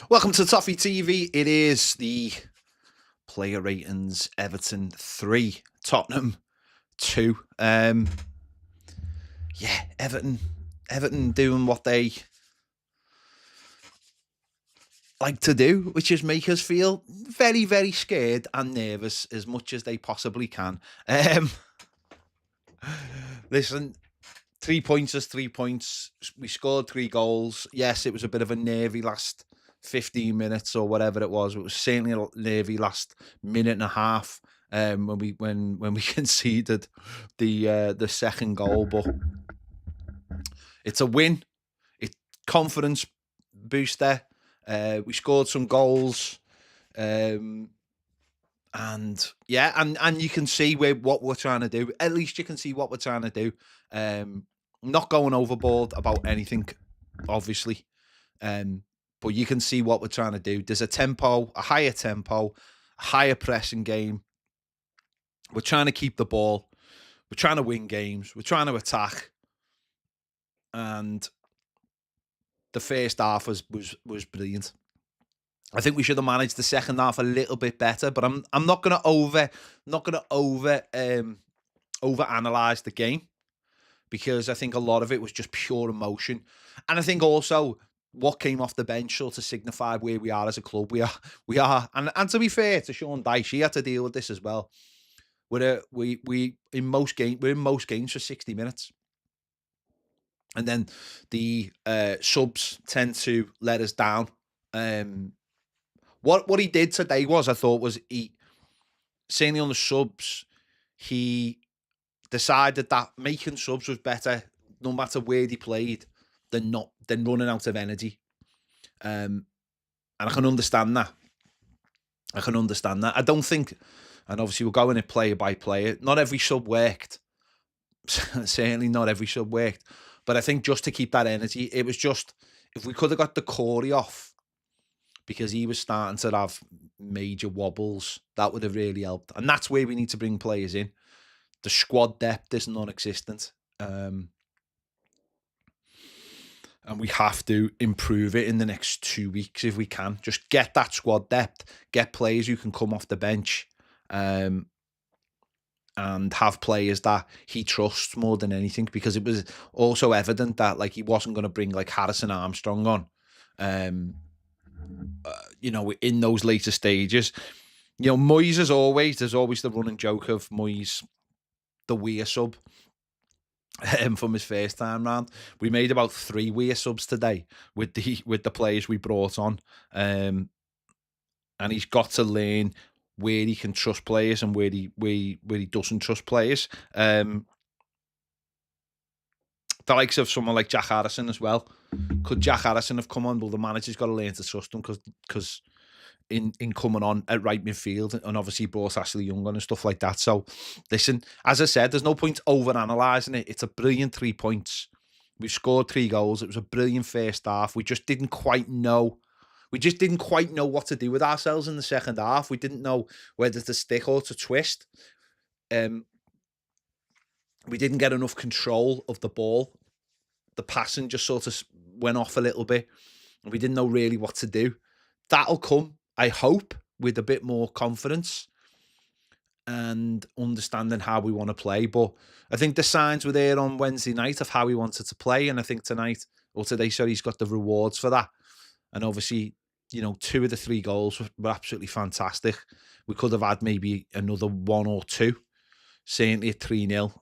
Welcome to Toffee TV. It is the player ratings. Everton 3, Tottenham 2. Everton doing what they like to do, which is make us feel very, very scared and nervous as much as they possibly can. Listen, 3 points is 3 points. We scored 3 goals. Yes, it was a bit of a nervy last 15 minutes or whatever it was. It was certainly a nervy last minute and a half when we conceded the second goal. But it's a win. It's confidence booster. We scored some goals. And you can see what we're trying to do. At least you can see what we're trying to do. Not going overboard about anything, obviously. But you can see what we're trying to do. There's a higher tempo, a higher pressing game. We're trying to keep the ball. We're trying to win games. We're trying to attack. And the first half was brilliant. I think we should have managed the second half a little bit better, but I'm not gonna over analyze the game, because I think a lot of it was just pure emotion. And I think also what came off the bench sort of signified where we are as a club. We are, and to be fair to Sean Dyche, he had to deal with this as well. We're in most games for 60 minutes. And then the subs tend to let us down. What he did today was he, certainly on the subs, he decided that making subs was better, no matter where he played, than running out of energy. And I can understand that. I don't think, and obviously we're going in player by player. Not every sub worked. Certainly not every sub worked. But I think just to keep that energy, it was just, if we could have got the Corey off, because he was starting to have major wobbles, that would have really helped. And that's where we need to bring players in. The squad depth is non-existent. And we have to improve it in the next 2 weeks if we can. Just get that squad depth, get players who can come off the bench, and have players that he trusts more than anything, because it was also evident that he wasn't going to bring Harrison Armstrong on, in those later stages. Moyes, there's always the running joke of Moyes, the weir sub, from his first time round. We made about 3 weir subs today with the players we brought on, and he's got to learn where he can trust players and where he doesn't trust players. The likes of someone like Jack Harrison as well. Could Jack Harrison have come on? Well, the manager's got to learn to trust him, because in coming on at right midfield, and obviously brought Ashley Young on and stuff like that. So listen, as I said, there's no point over analysing it. It's a brilliant 3 points. We've scored 3 goals. It was a brilliant first half. We just didn't quite know. What to do with ourselves in the second half. We didn't know whether to stick or to twist. We didn't get enough control of the ball. The passing just sort of went off a little bit, and we didn't know really what to do. That'll come, I hope, with a bit more confidence and understanding how we want to play. But I think the signs were there on Wednesday night of how we wanted to play, and I think today, he's got the rewards for that. And obviously, 2 of the 3 goals were absolutely fantastic. We could have had maybe another 1 or 2, certainly at 3-0,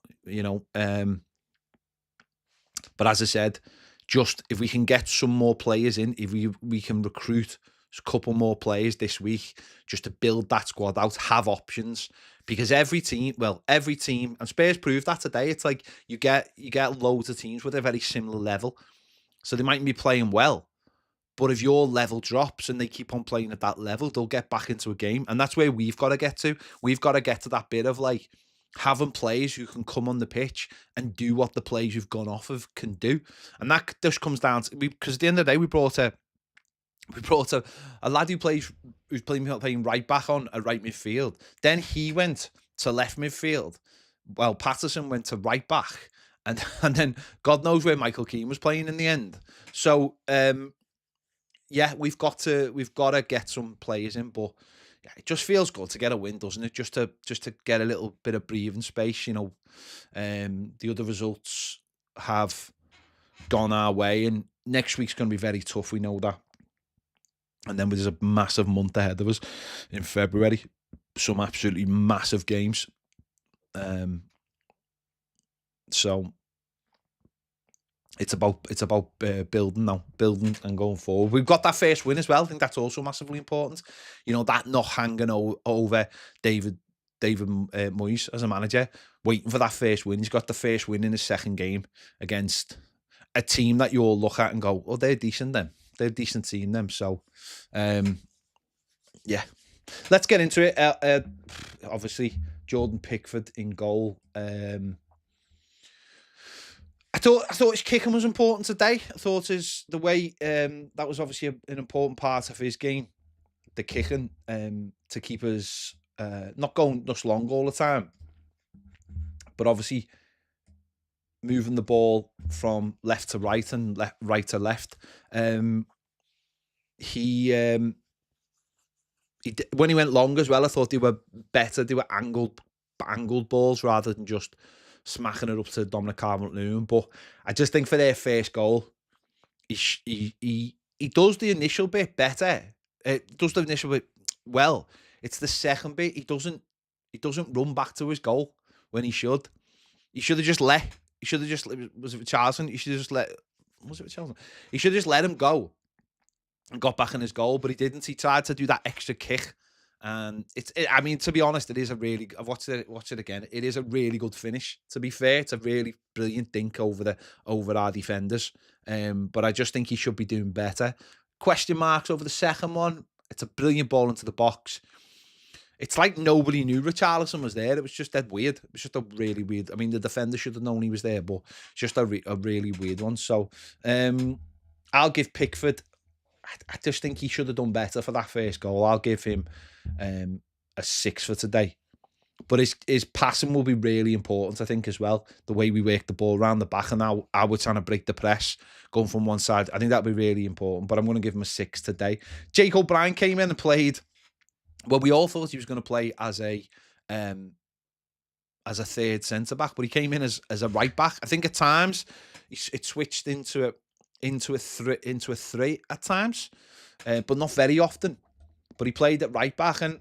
But as I said, just if we can get some more players in, if we can recruit a couple more players this week, just to build that squad out, have options, because every team, and Spurs proved that today. It's like you get loads of teams with a very similar level, so they mightn't be playing well. But if your level drops and they keep on playing at that level, they'll get back into a game. And that's where we've got to get to. We've got to get to that bit of having players who can come on the pitch and do what the players who've gone off of can do. And that just comes down to, because at the end of the day, we brought a lad who's playing right back on at right midfield. Then he went to left midfield. Well, Patterson went to right back. And then God knows where Michael Keane was playing in the end. So, yeah, we've got to get some players in, but yeah, it just feels good to get a win, doesn't it? Just to get a little bit of breathing space. The other results have gone our way, and next week's going to be very tough. We know that, and then there's a massive month ahead of us in February. Some absolutely massive games. So it's about building now, building and going forward. We've got that first win as well. I think that's also massively important. That not hanging over David Moyes as a manager, waiting for that first win. He's got the first win in his second game against a team that you all look at and go, "Oh, they're decent. They're a decent team." So, yeah, let's get into it. Obviously, Jordan Pickford in goal. I thought his kicking was important today. I thought the way that was obviously an important part of his game, the kicking, to keep us not going just long all the time, but obviously moving the ball from left to right and right to left. He when he went long as well, I thought they were better. They were angled balls rather than just smacking it up to Dominic Calvert-Lewin. But I just think for their first goal, he does the initial bit better. Does the initial bit well. It's the second bit he doesn't run back to his goal when he should. He should have just let. He should have just. Was it with Charlton? He should have just let. Was it with Charlton? He should have just let him go and got back in his goal, but he didn't. He tried to do that extra kick. And I mean, to be honest, it is a really. I've watched it again. It is a really good finish. To be fair, it's a really brilliant dink over our defenders. But I just think he should be doing better. Question marks over the second one. It's a brilliant ball into the box. It's like nobody knew Richarlison was there. It was just that weird. It was just a really weird. I mean, the defender should have known he was there, but it's just a really weird one. So, I'll give Pickford. I just think he should have done better for that first goal. I'll give him a 6 for today. But his passing will be really important, I think, as well. The way we work the ball around the back and how we're trying to break the press, going from one side. I think that'll be really important. But I'm going to give him a 6 today. Jake O'Brien came in and played. Well, we all thought he was going to play as a third centre-back, but he came in as a right-back. I think at times it switched into a 3 at times, but not very often. But he played at right back, and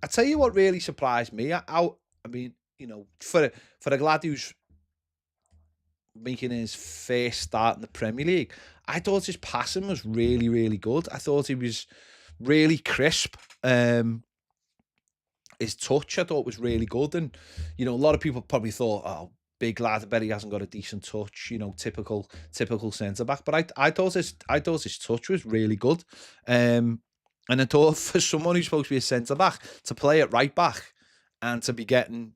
I tell you what really surprised me. I mean, for a lad who's making his first start in the Premier League, I thought his passing was really, really good. I thought he was really crisp. His touch, I thought, was really good, and a lot of people probably thought, "Oh, big lad, I bet he hasn't got a decent touch." Typical centre back. But I thought his touch was really good. And I thought for someone who's supposed to be a centre back to play at right back and to be getting,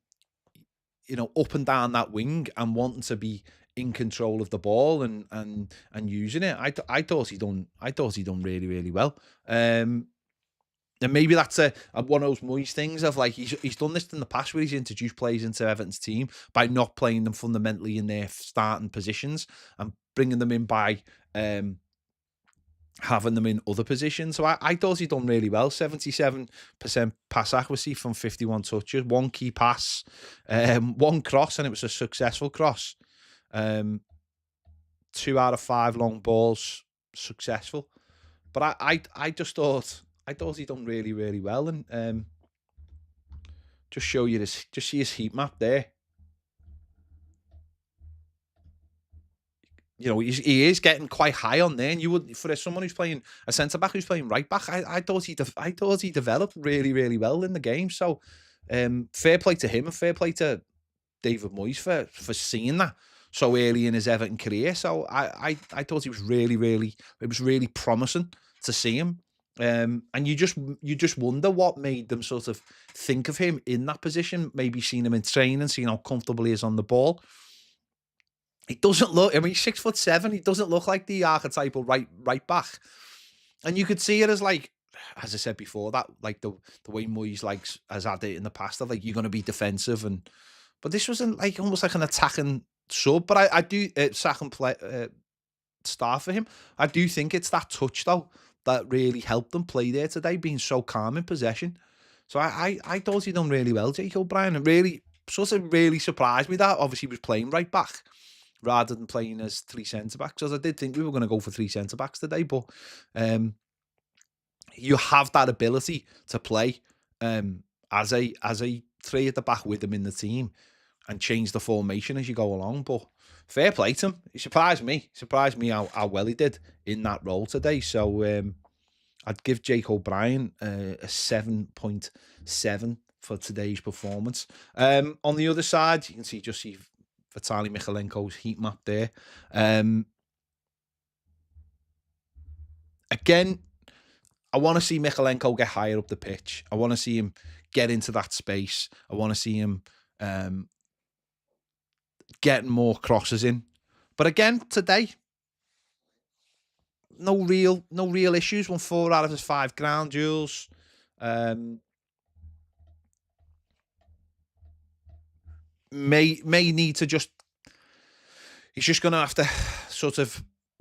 up and down that wing and wanting to be in control of the ball and using it, I thought he done really, really well. And maybe that's one of those Moyes things of like he's done this in the past where he's introduced players into Everton's team by not playing them fundamentally in their starting positions and bringing them in by having them in other positions. So I thought he'd done really well. 77% pass accuracy from 51 touches, one key pass, one cross, and it was a successful cross. 2 out of 5 long balls successful. But I just thought he'd done really, really well, and just see his heat map there. He is getting quite high on there, and you would, for someone who's playing a centre back who's playing right back, I thought he developed really, really well in the game. So, fair play to him and fair play to David Moyes for seeing that so early in his Everton career. So I thought he was really promising to see him. And you just wonder what made them sort of think of him in that position. Maybe seen him in training, seen how comfortable he is on the ball. He doesn't look. I mean, he's 6'7". He doesn't look like the archetypal right back. And you could see it as like, as I said before, that like the way Moyes has had it in the past of like you're going to be defensive, but this wasn't like almost like an attacking sub. But I do sack and play start for him. I do think it's that touch though that really helped them play there today, being so calm in possession. So I thought he done really well, Jake O'Brien. It really really surprised me that obviously he was playing right back rather than playing as three centre backs. Because I did think we were going to go for three centre backs today, but you have that ability to play as a three at the back with them in the team and change the formation as you go along. But fair play to him. He surprised me. Surprised me how well he did in that role today. So I'd give Jake O'Brien a 7.7 for today's performance. On the other side, you can see Vitaly Mykolenko's heat map there. Again, I want to see Mykolenko get higher up the pitch. I want to see him get into that space. I want to see him getting more crosses in. But again, today, no real issues. Won 4 out of his 5 ground duels. May need to just. He's just going to have to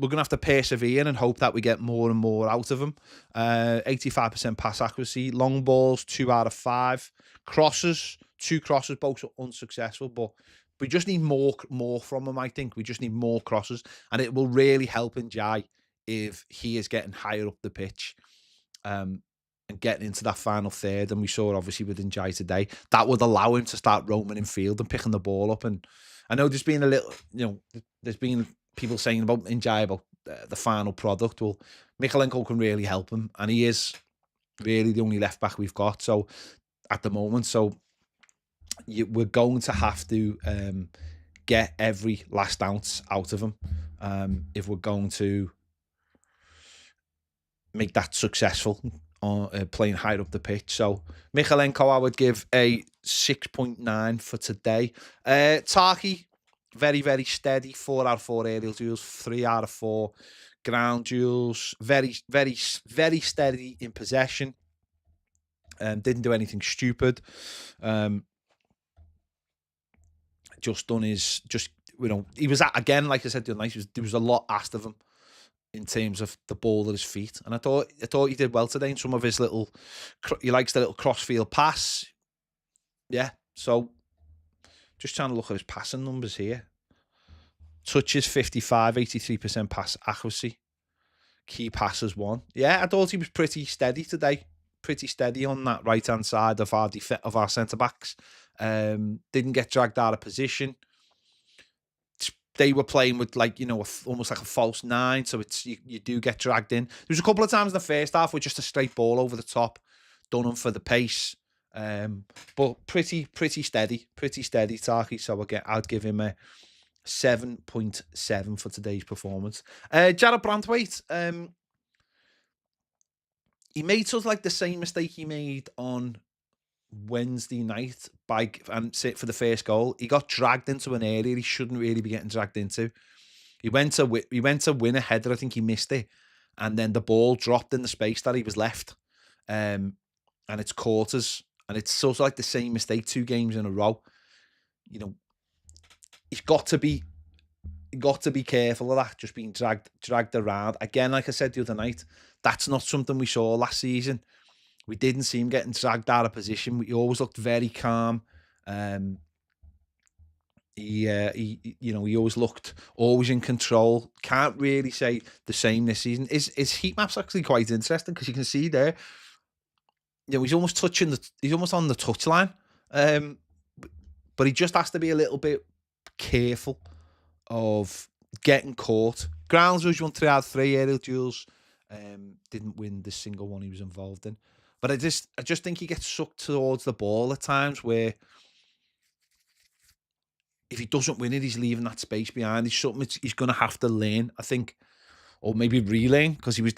we're going to have to persevere and hope that we get more and more out of him. 85% pass accuracy. Long balls, 2 out of 5. Crosses, 2 crosses, both unsuccessful. But we just need more from him, I think. We just need more crosses. And it will really help Njai if he is getting higher up the pitch and getting into that final third. And we saw it obviously with Njai today. That would allow him to start roaming in field and picking the ball up. And I know there's been a little, there's been people saying about Njai about the final product. Well, Mykolenko can really help him, and he is really the only left back we've got. So at the moment, we're going to have to get every last ounce out of him if we're going to make that successful on playing higher up the pitch. So Mykolenko, I would give a 6.9 for today. Tarky, very, very steady. 4 out of 4 aerial duels, 3 out of 4 ground duels. Very, very, very steady in possession. Didn't do anything stupid. He was again, like I said the other night, there was a lot asked of him in terms of the ball at his feet, and I thought he did well today in some of his little. He likes the little crossfield pass. Yeah, so. Just trying to look at his passing numbers here. Touches 55, 83% pass accuracy. Key passes 1. Yeah, I thought he was pretty steady today. Pretty steady on that right-hand side of our centre-backs. Didn't get dragged out of position. They were playing with almost like a false 9, so you do get dragged in. There was a couple of times in the first half with just a straight ball over the top. Done him for the pace. But pretty steady, Tarky. So again, I'd give him a 7.7 for today's performance. Jared Brandwaite, he made sort of like the same mistake he made on Wednesday night for the first goal. He got dragged into an area he shouldn't really be getting dragged into. He went to win a header. I think he missed it, and then the ball dropped in the space that he was left. And it's quarters. And it's sort of like the same mistake 2 games in a row. He's got to be careful of that, just being dragged around. Again, like I said the other night, that's not something we saw last season. We didn't see him getting dragged out of position. He always looked very calm. He always looked in control. Can't really say the same this season. His heat map's actually quite interesting because you can see there. He's almost on the touchline, but he just has to be a little bit careful of getting caught. Grounds was won 3 out of 3 aerial duels. Didn't win the single one he was involved in, but I just think he gets sucked towards the ball at times where if he doesn't win it, he's leaving that space behind. It's something he's going to have to learn, I think, or maybe relearn because he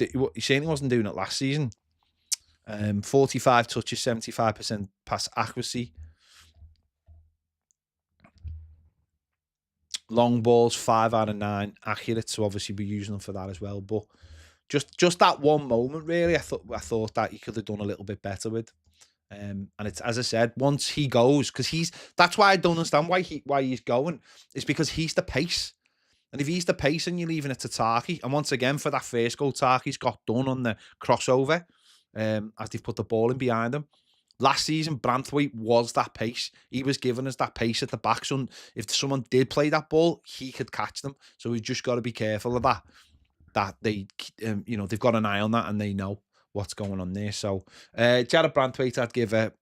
certainly wasn't doing it last season. 45 touches, 75% pass accuracy. Long balls, 5 out of 9 accurate. So obviously we're using them for that as well. But just that one moment, really, I thought that he could have done a little bit better with. And it's, as I said, once he goes, because that's why I don't understand why he's going. It's because he's the pace. And if he's the pace and you're leaving it to Tarky, and once again, for that first goal, Tarky's got done on the crossover as they've put the ball in behind him. Last season, Branthwaite was that pace. He was giving us that pace at the back. So if someone did play that ball, he could catch them. So we've just got to be careful of that. That they, they've got an eye on that and they know what's going on there. So Jared Branthwaite, I'd give a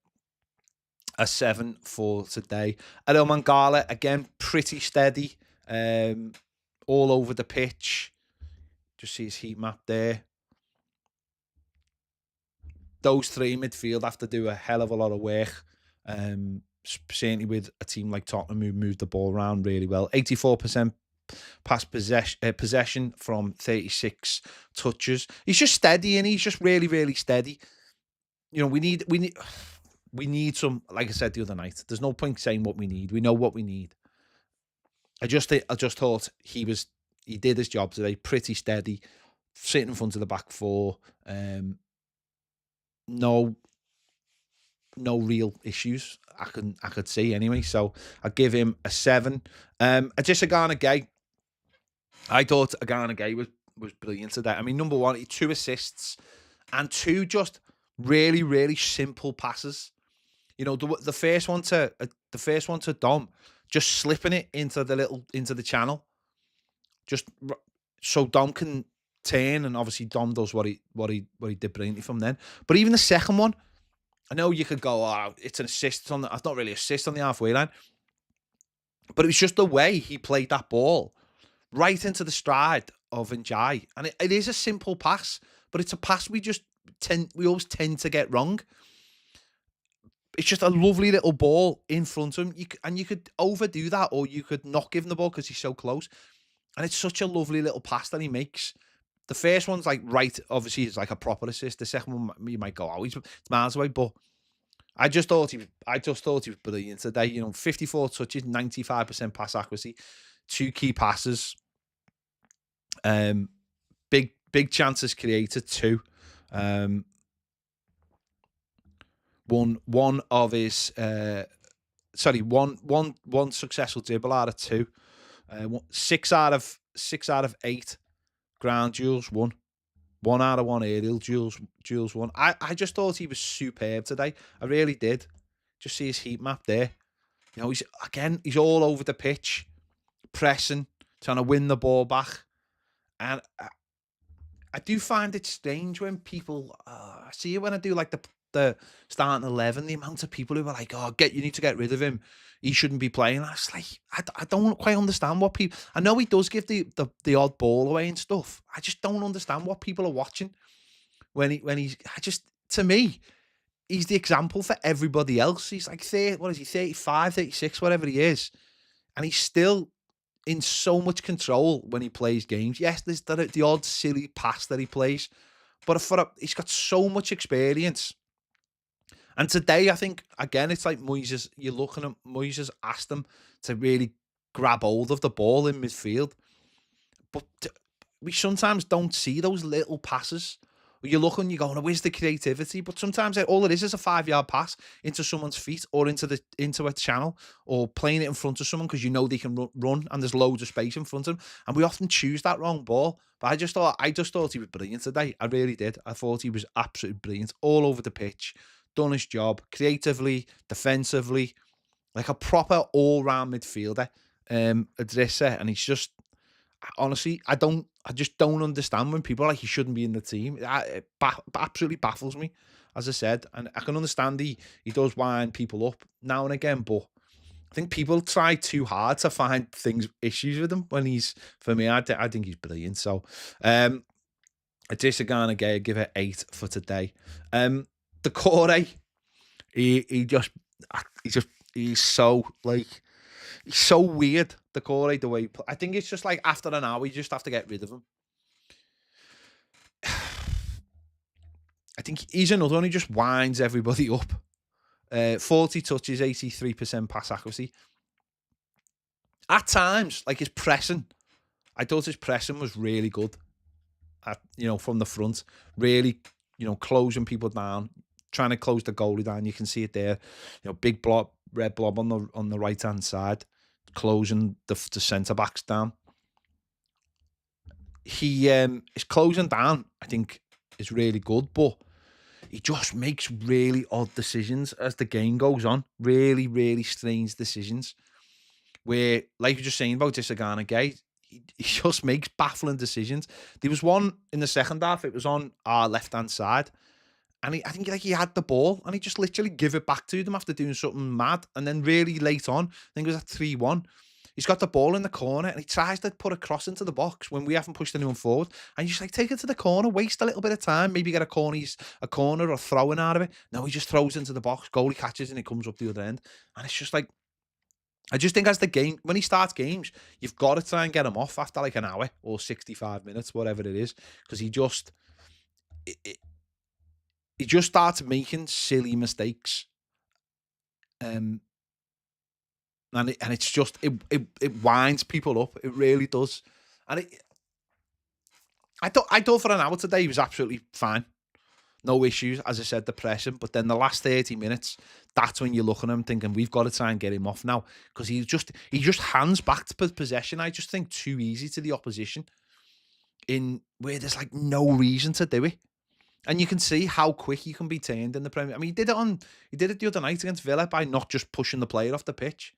7 for today. Adel Mangala, again, pretty steady. All over the pitch. Just see his heat map there. Those three in midfield have to do a hell of a lot of work. Certainly with a team like Tottenham who moved the ball around really well. 84% pass possession from 36 touches. He's just steady, and he's just really, really steady. We need some, like I said the other night. There's no point saying what we need. We know what we need. I just thought he did his job today, pretty steady, sitting in front of the back four. No real issues I could see anyway. So I'd give him a 7. Just Agana Gay. I thought Agana Gay was brilliant today. I mean, number one, 2 assists and 2 just really, really simple passes. The first one to Dom, just slipping it into the channel, just so Dom can turn, and obviously Dom does what he did brilliantly from then. But even the second one, I know you could go, oh, it's an assist on not really assist on the halfway line, but it was just the way he played that ball right into the stride of Njai, and it is a simple pass, but it's a pass we always tend to get wrong. It's just a lovely little ball in front of him. You could overdo that, or you could not give him the ball because he's so close. And it's such a lovely little pass that he makes. The first one's like obviously it's like a proper assist. The second one you might go, oh, it's miles away. But I just thought he was brilliant today. 54 touches, 95% pass accuracy, 2 key passes, big chances created, 2. One of his one successful dribble out of 2. 6 out of 8 ground duels won. 1 out of 1 aerial duels won. I just thought he was superb today. I really did. Just see his heat map there. He's all over the pitch, pressing, trying to win the ball back. And I do find it strange when people, I see it when I do like the starting 11, the amount of people who are like, oh, you need to get rid of him. He shouldn't be playing. I was like, I don't quite understand what people, I know he does give the odd ball away and stuff. I just don't understand what people are watching to me, he's the example for everybody else. He's like, 35, 36, whatever he is. And he's still in so much control when he plays games. Yes, there's the odd silly pass that he plays, but he's got so much experience. And today, I think, again, it's like Moises, you're looking at Moises asked him to really grab hold of the ball in midfield. But we sometimes don't see those little passes. You look and you go, where's the creativity? But sometimes all it is a 5-yard pass into someone's feet or into a channel, or playing it in front of someone because they can run and there's loads of space in front of them. And we often choose that wrong ball. But I just thought he was brilliant today. I really did. I thought he was absolutely brilliant all over the pitch. Done his job creatively, defensively, like a proper all-round midfielder. Adrissa, and he's just, honestly, I just don't understand when people are like he shouldn't be in the team. It absolutely baffles me, as I said. And I can understand he does wind people up now and again, but I think people try too hard to find issues with him when for me, I think he's brilliant. So, Adrissa Gay, give it 8 for today. The Corey, he's so weird. The Corey, the way I think it's just like after an hour, you just have to get rid of him. I think he's another one who just winds everybody up. 40 touches, 83% pass accuracy. At times, like his pressing, I thought his pressing was really good. From the front, really, closing people down, trying to close the goalie down. You can see it there. Big red blob on the right hand side, closing the centre backs down. his closing down, I think, is really good, but he just makes really odd decisions as the game goes on. Really, really strange decisions. Where, like you're just saying about Disagana Gay, he just makes baffling decisions. There was one in the second half, it was on our left-hand side, and I think he had the ball, and he just literally give it back to them after doing something mad. And then really late on, I think it was at 3-1, he's got the ball in the corner, and he tries to put a cross into the box when we haven't pushed anyone forward. And you just like, take it to the corner, waste a little bit of time, maybe get a corner or throwing out of it. No, he just throws into the box, goalie catches, and it comes up the other end. And it's just like, I just think as the game, when he starts games, you've got to try and get him off after like an hour or 65 minutes, whatever it is, because he just starts making silly mistakes, and it's just it winds people up. It really does. And I thought for an hour today he was absolutely fine. No issues, as I said, the pressing. But then the last 30 minutes, that's when you look at him thinking, we've got to try and get him off now. Because he just hands back to possession, I just think, too easy to the opposition, in where there's like no reason to do it. And you can see how quick he can be turned in the Premier. I mean, he did it the other night against Villa by not just pushing the player off the pitch.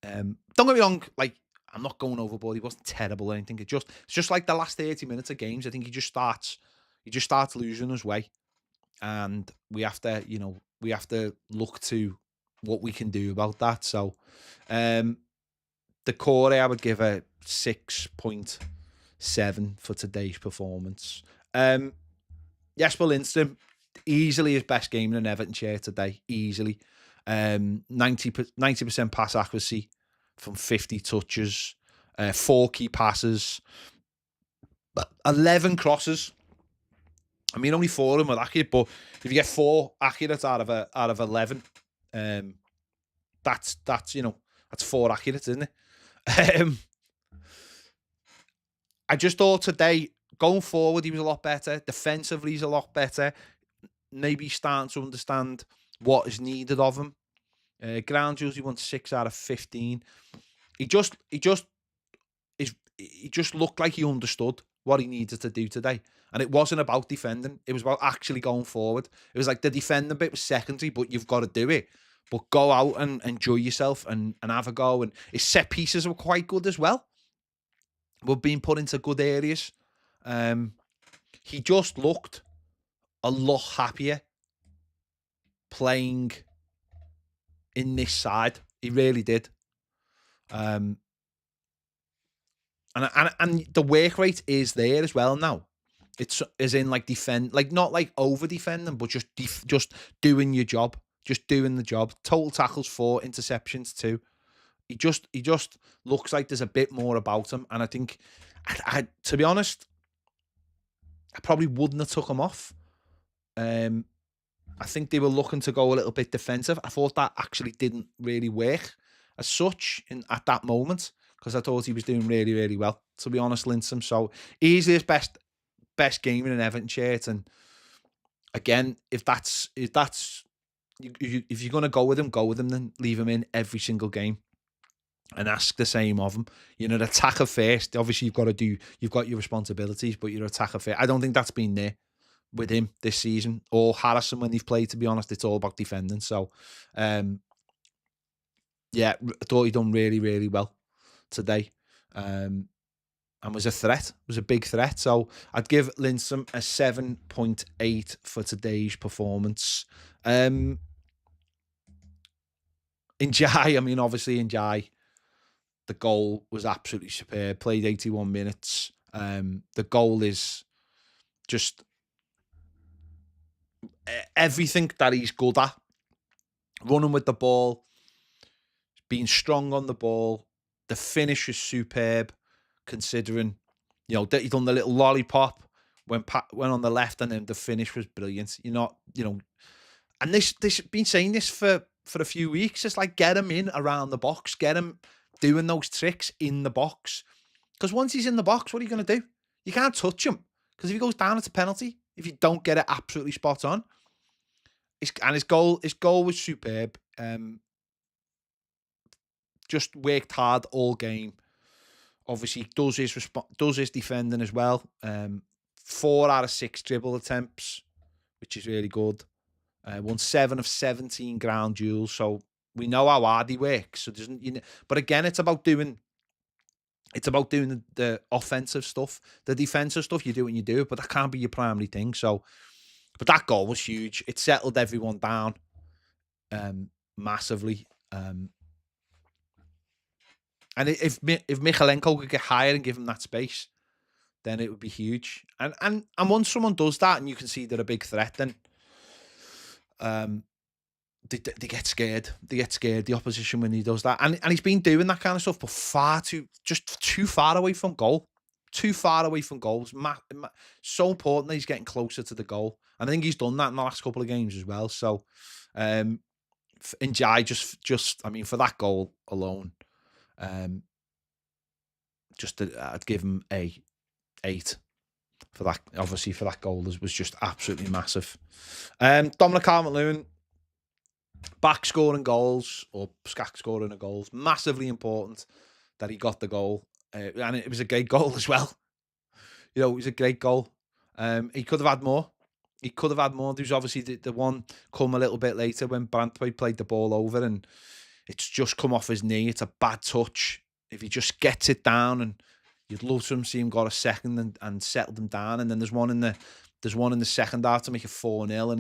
Don't get me wrong, like, I'm not going overboard. He wasn't terrible or anything. It's just like the last 30 minutes of games, I think he just starts losing his way, and we have to look to what we can do about that. So, the core, I would give a 6.7 for today's performance. Jesper Lindstrom, easily his best game in an Everton chair today. Easily, 90% pass accuracy from 50 touches, 4 key passes, 11 crosses. I mean, only 4 of them were accurate, but if you get 4 accurate out of 11, that's 4 accurate, isn't it? I just thought today, going forward, he was a lot better. Defensively, he's a lot better. Maybe starting to understand what is needed of him. Ground duels, he won 6 out of 15. He just looked like he understood what he needed to do today. And it wasn't about defending. It was about actually going forward. It was like the defending bit was secondary, but you've got to do it. But go out and enjoy yourself and have a go. And his set pieces were quite good as well. Were being put into good areas. He just looked a lot happier playing in this side. He really did. And the work rate is there as well now. It's as in like defend, like not like over defending, but just doing your job, just doing the job. Total tackles 4, interceptions 2. He just looks like there's a bit more about him, and I think, I to be honest, I probably wouldn't have took him off. I think they were looking to go a little bit defensive. I thought that actually didn't really work as such at that moment, because I thought he was doing really, really well, to be honest, Lindstrom. So easily his best game in an Everton shirt. And again, if you're going to go with him, then leave him in every single game and ask the same of him. You're an attacker first. Obviously, you've got your responsibilities, but you're an attacker first. I don't think that's been there with him this season, or Harrison when they've played, to be honest. It's all about defending. So, yeah, I thought he done really, really well today. And was a threat, was a big threat. So I'd give Lindstrom a 7.8 for today's performance. In Jai, I mean, obviously in Jai, the goal was absolutely superb. Played 81 minutes. The goal is just everything that he's good at. Running with the ball, being strong on the ball. The finish is superb, considering, that he done the little lollipop when on the left, and then the finish was brilliant. And this been saying this for a few weeks. It's like, get him in around the box, get him doing those tricks in the box. Because once he's in the box, what are you going to do? You can't touch him, because if he goes down, it's a penalty. If you don't get it absolutely spot on. His goal was superb. Just worked hard all game. obviously does his defending as well. 4 out of 6 dribble attempts, which is really good. Won 7 of 17 ground duels, so we know how hard he works. So doesn't but again, it's about doing the offensive stuff. The defensive stuff you do when you do it, but that can't be your primary thing. So, but that goal was huge. It settled everyone down massively. And if Michalenko could get higher and give him that space, then it would be huge. And once someone does that, and you can see they're a big threat, then they get scared. They get scared, the opposition, when he does that. And he's been doing that kind of stuff, but too far away from goal. Too far away from goals. So important that he's getting closer to the goal. And I think he's done that in the last couple of games as well. So, Njai I mean, for that goal alone, I'd give him a 8 for that. Obviously, for that goal was just absolutely massive. Dominic Calvert-Lewin, back scoring goals, or Skak scoring a goals, massively important that he got the goal, and it was a great goal as well. You know, it was a great goal. He could have had more. There's obviously the one come a little bit later when Branthwaite played the ball over, and it's just come off his knee. It's a bad touch. If he just gets it down, and you'd love to see him got a second and settled him down. And then there's one in the second half to make it 4-0, and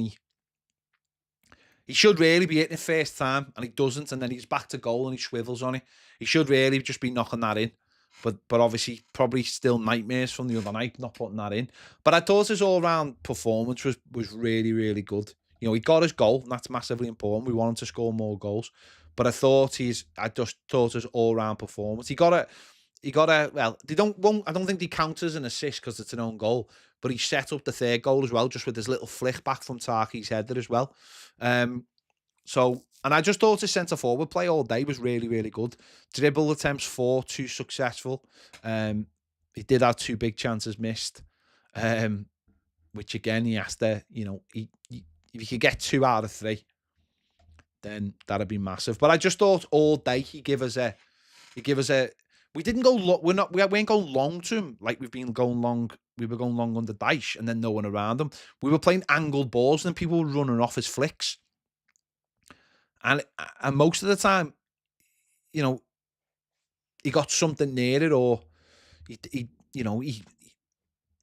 he should really be hitting it first time, and he doesn't, and then he's back to goal and he swivels on it. He should really just be knocking that in. But obviously, probably still nightmares from the other night, not putting that in. But I thought his all-round performance was really, really good. You know, he got his goal, and that's massively important. We want him to score more goals. But I just thought his all-round performance. He got a well, I don't think they count as an assist because it's an own goal, but he set up the third goal as well, just with his little flick back from Tarky's header as well. So, and I just thought his centre-forward play all day was really, really good. Dribble attempts 4, 2 successful. He did have 2 big chances missed, which again, he has to, you know, if he could get 2 out of 3, then that'd be massive. But I just thought all day he give us a, we didn't go, we weren't going long to him like we've been going long. We were going long under Dyche and then no one around him. We were playing angled balls and then people were running off his flicks. And most of the time, you know, he got something near it, or he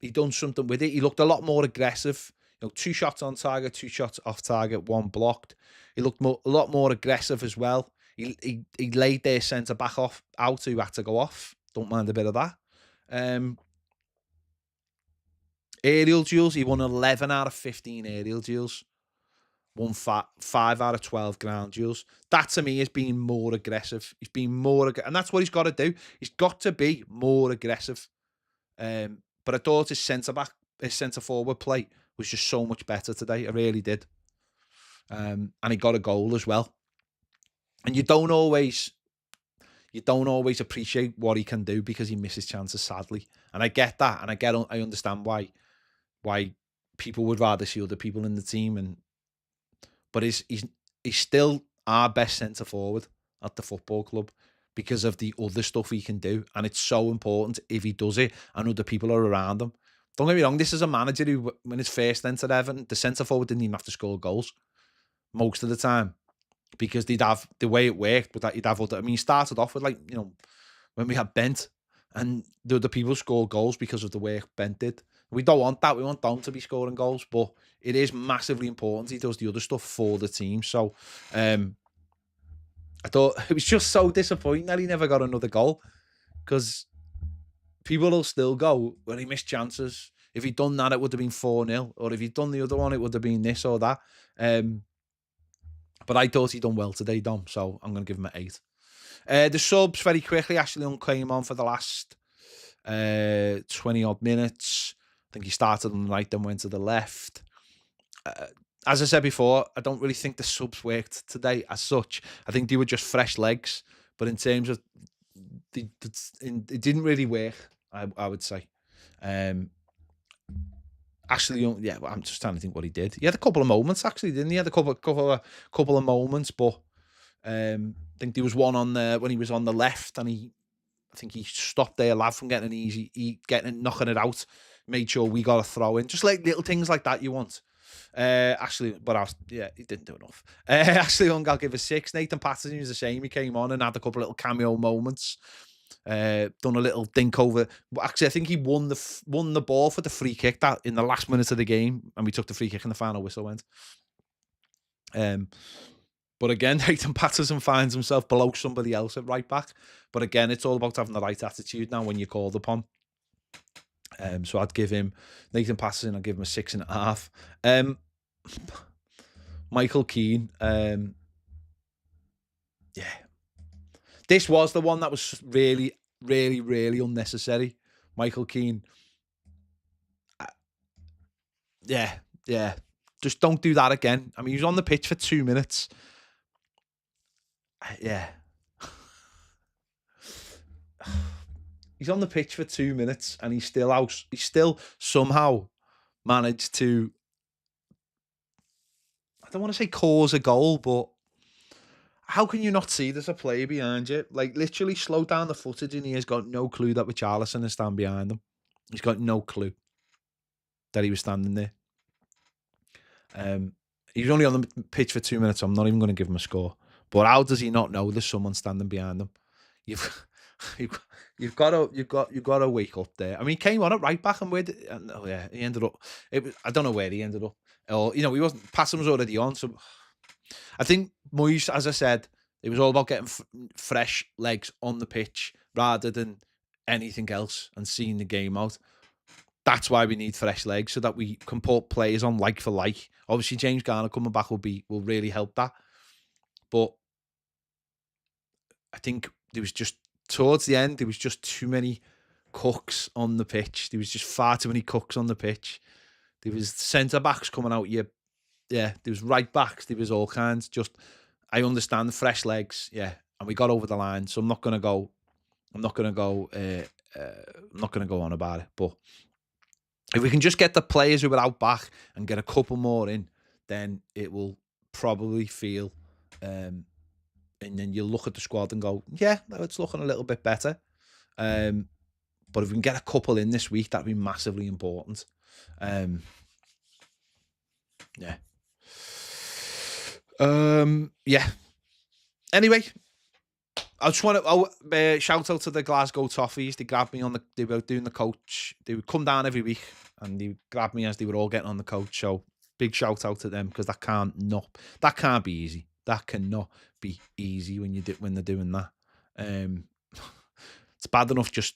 done something with it. He looked a lot more aggressive. You know, 2 shots on target, 2 shots off target, 1 blocked. He looked a lot more aggressive as well. He laid their centre back out who had to go off. Don't mind a bit of that. Aerial duels, he won 11 out of 15 aerial duels. Won 5 out of 12 ground duels. That to me is being more aggressive. He's being more and that's what he's got to do. He's got to be more aggressive. But I thought his centre forward play was just so much better today. I really did. And he got a goal as well. And you don't always appreciate what he can do because he misses chances, sadly. And I get that, and I understand why people would rather see other people in the team. But he's still our best centre forward at the football club because of the other stuff he can do, and it's so important if he does it and other people are around him. Don't get me wrong, this is a manager who, when his first entered Everton, the centre forward didn't even have to score goals most of the time because they'd have the way it worked. But that he'd have other. I mean, he started off with, like, you know, when we had Bent, and the other people scored goals because of the work Bent did. We don't want that. We want Dom to be scoring goals, but it is massively important he does the other stuff for the team. So I thought it was just so disappointing that he never got another goal, because people will still go, well, he missed chances. If he'd done that, it would have been 4-0. Or if he'd done the other one, it would have been this or that. But I thought he'd done well today, Dom. So I'm going to give him an 8. The subs, very quickly, Ashley Young came on for the last 20-odd minutes. I think he started on the right, then went to the left. As I said before, I don't really think the subs worked today as such. I think they were just fresh legs. But in terms of, it didn't really work, I would say. Ashley Young, yeah, I'm just trying to think what he did. He had a couple of moments, actually, didn't he? He had a couple of moments, but I think there was one on when he was on the left, and I think he stopped their lad from getting an easy, knocking it out. Made sure we got a throw in. Just like little things like that you want. Actually, but yeah, he didn't do enough. Ashley Young, I'll give a 6. Nathan Patterson was the same. He came on and had a couple of little cameo moments. Done a little dink over. Actually, I think he won the ball for the free kick that in the last minute of the game, and we took the free kick and the final whistle went. But again, Nathan Patterson finds himself below somebody else at right back. But again, it's all about having the right attitude now when you're called upon. So I'd give him Nathan Patterson. I'd give him a 6.5. Michael Keane. Yeah, this was the one that was really, really, really unnecessary. Michael Keane. Yeah. Just don't do that again. I mean, he was on the pitch for 2 minutes. Yeah. He's on the pitch for 2 minutes and he's still somehow managed to, I don't want to say cause a goal, but how can you not see there's a player behind you? Like, literally slow down the footage and he has got no clue that Richarlison is standing behind him. He's got no clue that he was standing there. He was only on the pitch for 2 minutes, so I'm not even going to give him a score. But how does he not know there's someone standing behind him? You've got to wake up there. I mean, he came on at right back and he ended up. I don't know where he ended up. Or he wasn't. Patterson was already on, so I think Moyes, as I said, it was all about getting fresh legs on the pitch rather than anything else and seeing the game out. That's why we need fresh legs so that we can put players on like for like. Obviously, James Garner coming back will really help that. But I think there was just towards the end, there was just too many cooks on the pitch. There was just far too many cooks on the pitch. There was centre backs coming out. Yeah, there was right backs. There was all kinds. Just, I understand the fresh legs. Yeah, and we got over the line. So I'm not gonna go on about it. But if we can just get the players who are out back and get a couple more in, then it will probably feel. And then you look at the squad and go, yeah, it's looking a little bit better. But if we can get a couple in this week, that'd be massively important. Yeah. Yeah. Anyway, I just want to shout out to the Glasgow Toffees. They grabbed me they were doing the coach. They would come down every week and they grabbed me as they were all getting on the coach. So big shout out to them because that can't be easy. That cannot be easy when they're doing that. It's bad enough just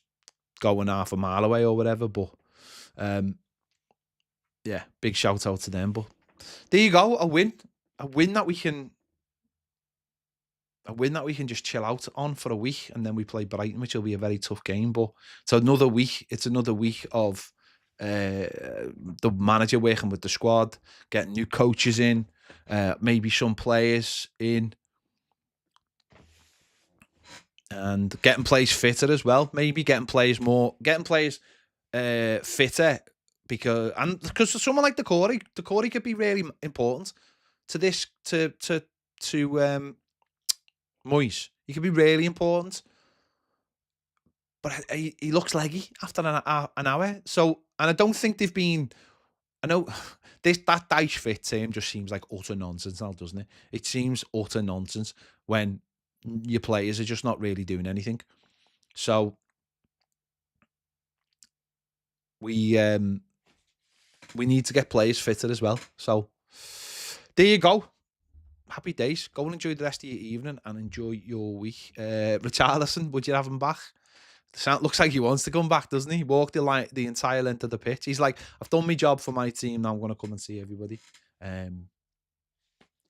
going half a mile away or whatever, but yeah, big shout out to them. But there you go, a win that we can just chill out on for a week, and then we play Brighton, which will be a very tough game. But it's another week of the manager working with the squad, getting new coaches in, maybe some players in, and getting players fitter as well. Maybe getting players fitter because someone like the Corey could be really important to this to Moyes. He could be really important, but he looks leggy after an hour. So, and I don't think they've been. I know that Dyche fit term just seems like utter nonsense now, doesn't it? It seems utter nonsense when your players are just not really doing anything. So we need to get players fitter as well. So there you go. Happy days. Go and enjoy the rest of your evening and enjoy your week. Richarlison, would you have him back? Looks like he wants to come back, doesn't he? He walked the entire length of the pitch. He's like, I've done my job for my team. Now I'm going to come and see everybody.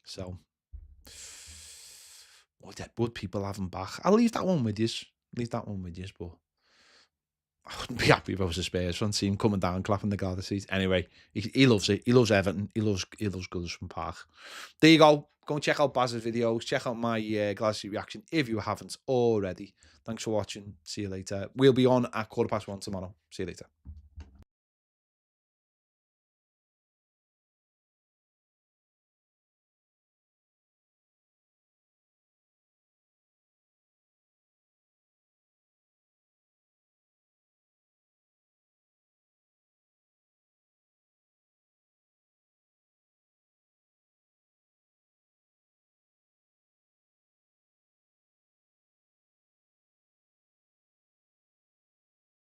So, would people have him back? I'll leave that one with you. But I wouldn't be happy if I was a Spurs fan. See him coming down, clapping the guard seat. Anyway, he loves it. He loves Everton. He loves Goodison Park. There you go. Go and check out Baz's videos. Check out my Glassy reaction if you haven't already. Thanks for watching. See you later. We'll be on at 1:15 tomorrow. See you later.